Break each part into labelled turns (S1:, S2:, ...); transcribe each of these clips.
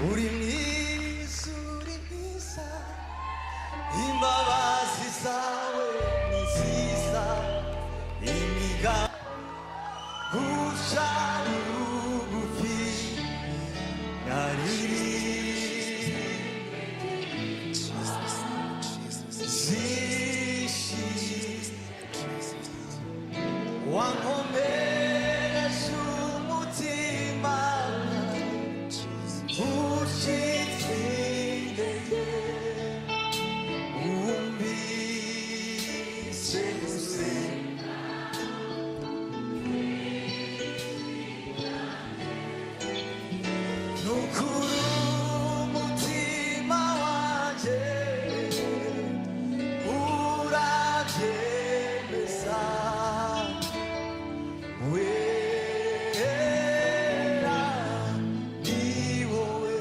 S1: 우리 미술이 미사 임바바시 사웨 미시사 이미가 구샤루구피 나리리 지시 왕호메가 수무티마 우시티데게 umbiseuse nukuru mutima wanje uravyemeza wera ni wowe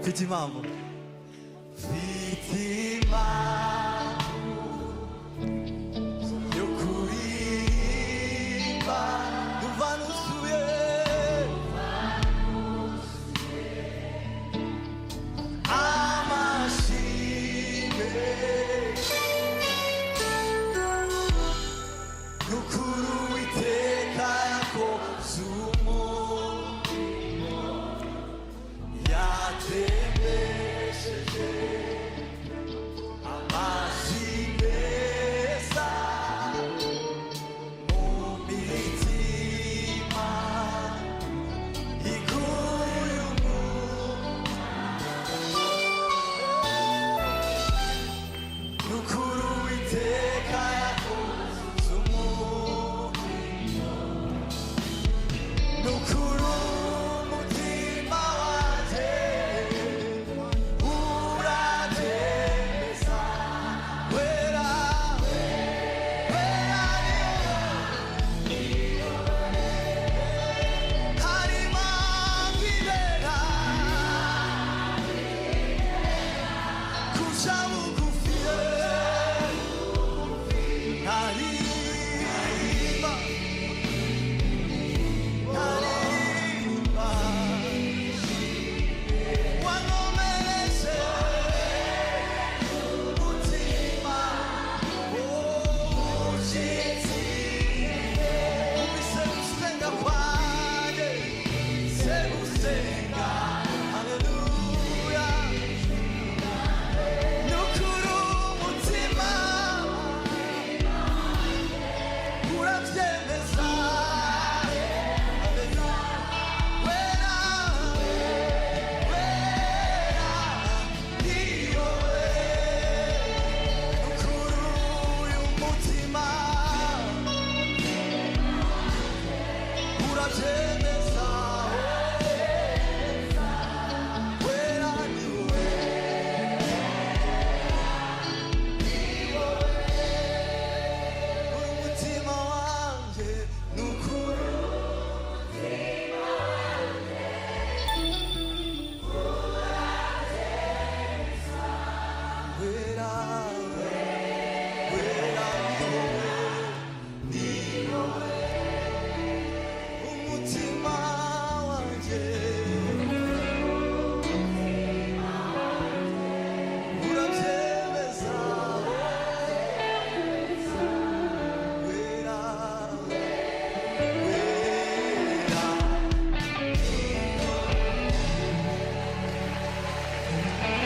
S1: mfite impamvu yo kuririmba numva nuzuye amashimwe n'ukuri Uwiteka yakoze umurimo yatemesheje amazi meza mu mitima iguye n'ukuri Uwiteka yakoze umurimo n'ukuri umutima wanjye urabyemeza wera wera harimo kwibera kuja bugufi ntarimba ntarimba wankomereje umutima ushitsi ubise gusenga kwanjye se gusenga haleluya n'ukuri umutima urabyemeza haleluya wera wera ni wowe n'ukuri uyu mutima urabyemeza wera ni wowe umutima wanjye n'ukuri wera wera ni wowe umutima wanjye urabyemeza wera wera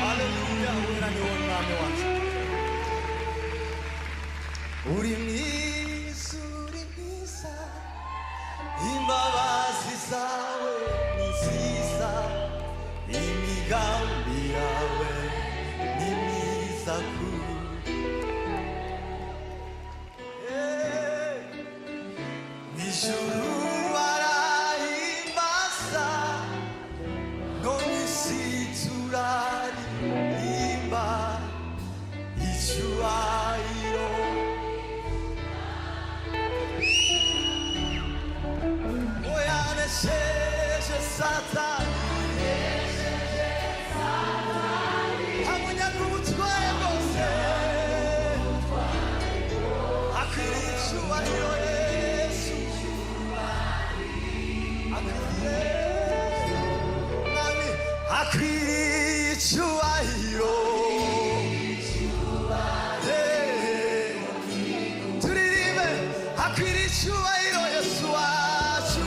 S1: haleluya wera ni wowe mwami wacu uri mwiza uri mwiza imbabazi zawe ni nziza imigambi yawe ni myiza ijuru barahimbaza no mw'isi turaririmba icyubahiro oyanesheje satani amunyaga ubutware bwose akwiriye icyubahiro Yesu akwiriye akwiriye icyubahiro. Turirimbe akwiriye icyubahiro Yesu wacu,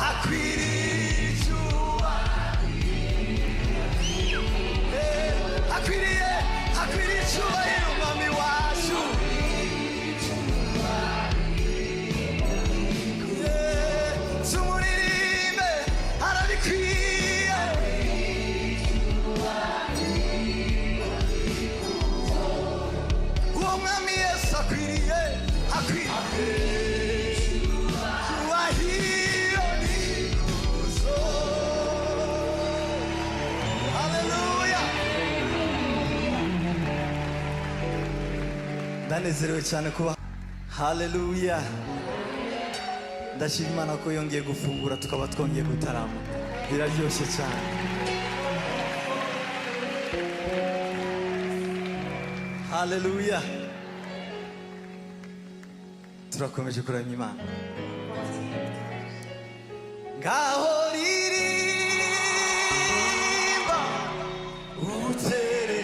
S1: akwiriye icyubahiro. Akwiriye icyubahiro umwami wacu. Tumuririmbe arabikwiye. Uwo mwami Yesu akwiriye icyubahiro n'ikuzo. Haleluya. Ndanezerewe cyane kuba. Haleluya. Ndashima Imana ko yongeye gufungura tukaba twongeye gutarama. Biraryoshye cyane. Haleluya. Turakomeje kuramya Imana. Ngaho ririmba utere,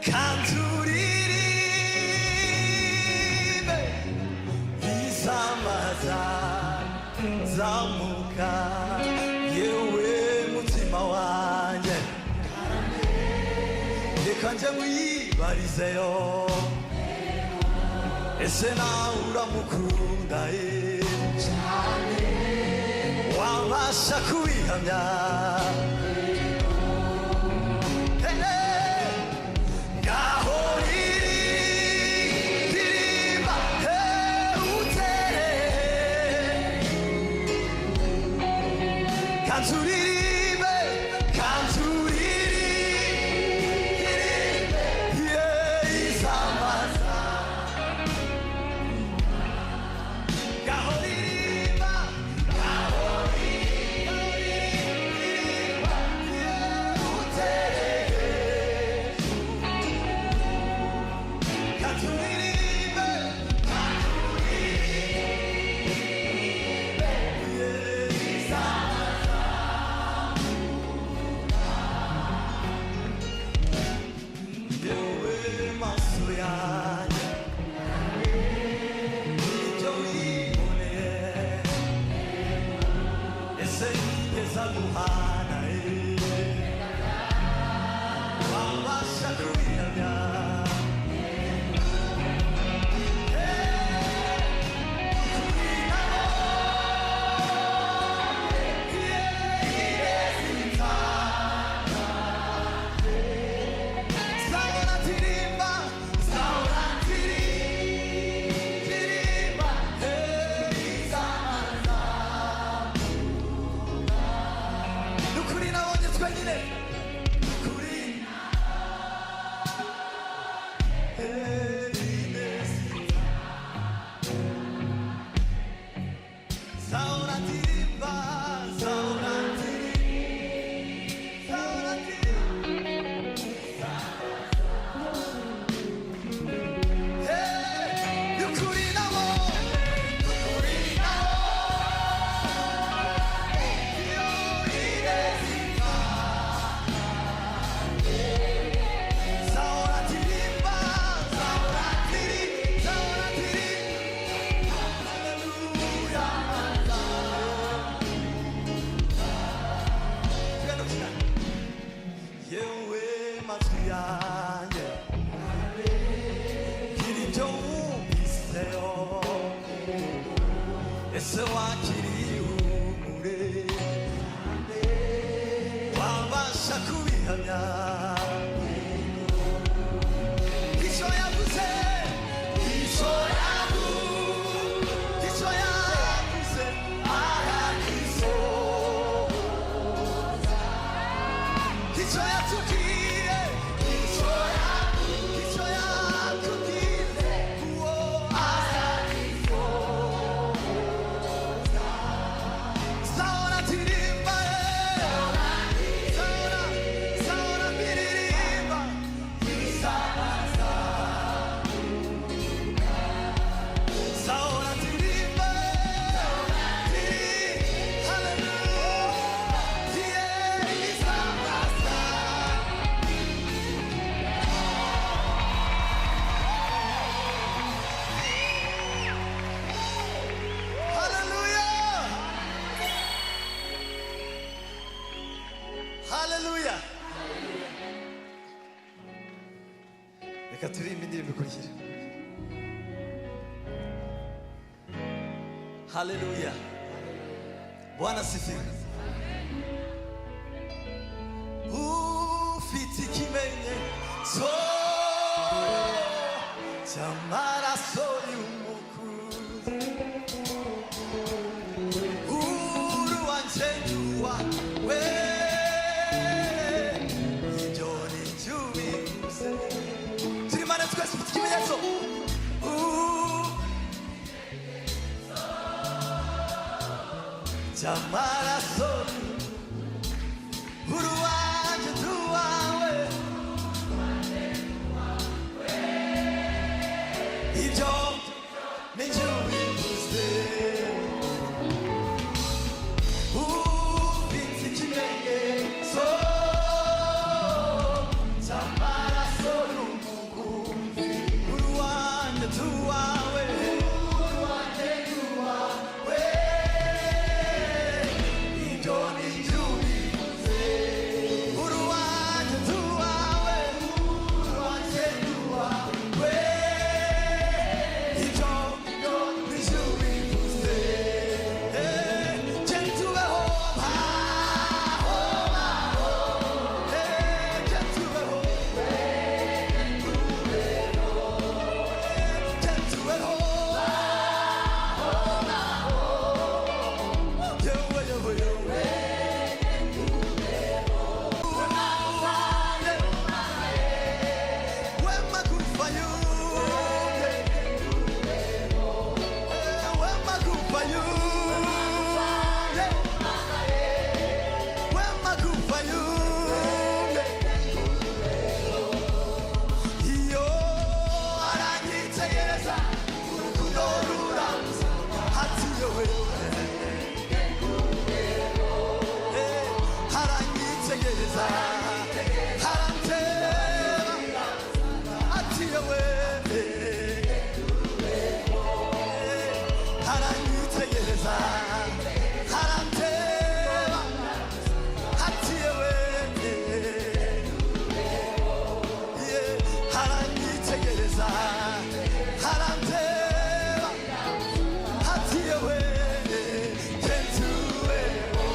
S1: kandi uririmbe izamaza zamuka, yewe mutima wanjye reka nje mwibarizeyo. Ese nawe uramukunda cyane, wabasha kubihamya? Ngaho ririmba utere, kandi uririmbe, kandi uririmbe izamaza. Ngaho ririmba ese wakiriye umure wabasha kubihamya icyo yavuze aragisoza icyo yatubwiye icyo yatubwiye uwo aragisoza Saona tirimba Saona reka turirimbe indirimbo ikurikira. Haleluya, Bwana asifiwe. Ufite ikimenyetso cy'amaraso y'umukuzi, uru wanje wawe, ibyo ni byo ubivuze. Turimane twese ufite ikimenyetso cy'amaraso, uru wanje wawe, ibyo ni byo ubivuze. Ufite ikimenyetso cy'amaraso y'umukunzi, uru wanje wawe, ibyo ni byo ubivuze. Uru wanje wawe, ibyo ni byo ubivuze. Gentuweho gentuweho gentuweho yewe yewe yewe wema kufayo, wema kufayo, wema kufayo, iyo aranyitegereza urukundo ruramutse hati yewe, aranyitegereza harantera ati yewe, aranyitegereza harantera ati yewe, aranyitegereza harantera ati yewe, gentuweho.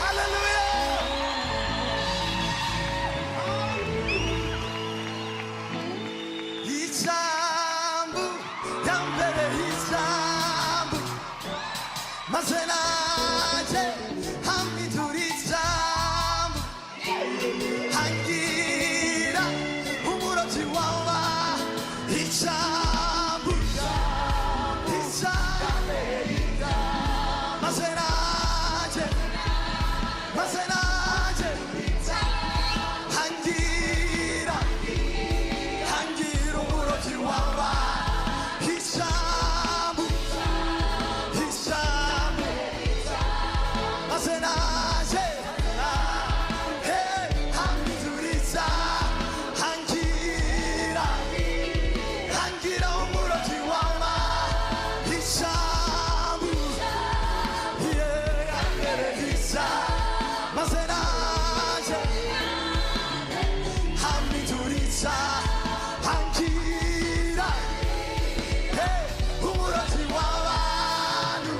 S1: Hallelujah. Ijambo yambere ijambo, maze nanjye hampindura ijambo, hangira umurobyi wawe. Ijambo maze nanjye hangira umurobyi wawe. Ijambo maze nanjye hampinduriza, hangira umurobyi wawe. Ijambo yangereza, maze nanjye hampinduriza, hangira umurobyi w'abantu.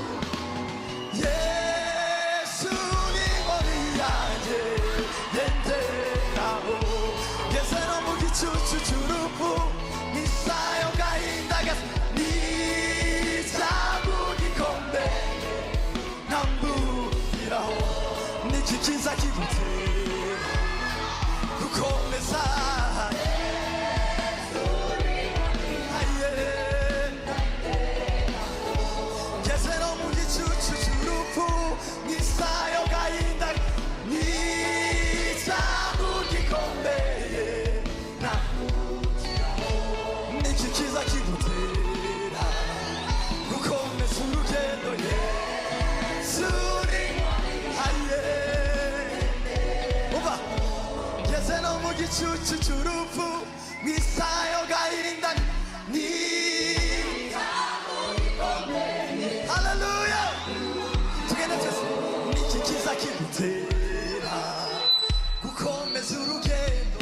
S1: Yesu ni inkoni yanjye yenderaho, ngeze no mu gicucu cy'urupfu, n'isayo gahinda n'icyago gikomeye ntambukiraho. Niki kiza kigutera gukomeza, ngeze no mu gicucu cy'urupfu, n'isayo gahinda n'icyago gikomeye ntambukiraho. Niki kiza kigutera gukomeza urugendo, Yesu ni umva, ngeze no mu gicucu cy'urupfu, n'isayo gahinda n'icyago gikomeye. Haleluya, tugende twese. Niki kiza kigutera gukomeza urugendo,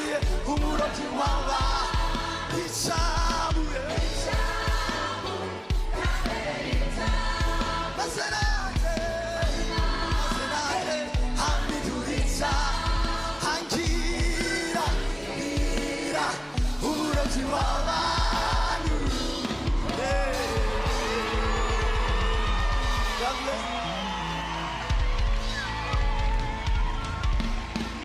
S1: 위에 우물없이 와와 이참에 마사라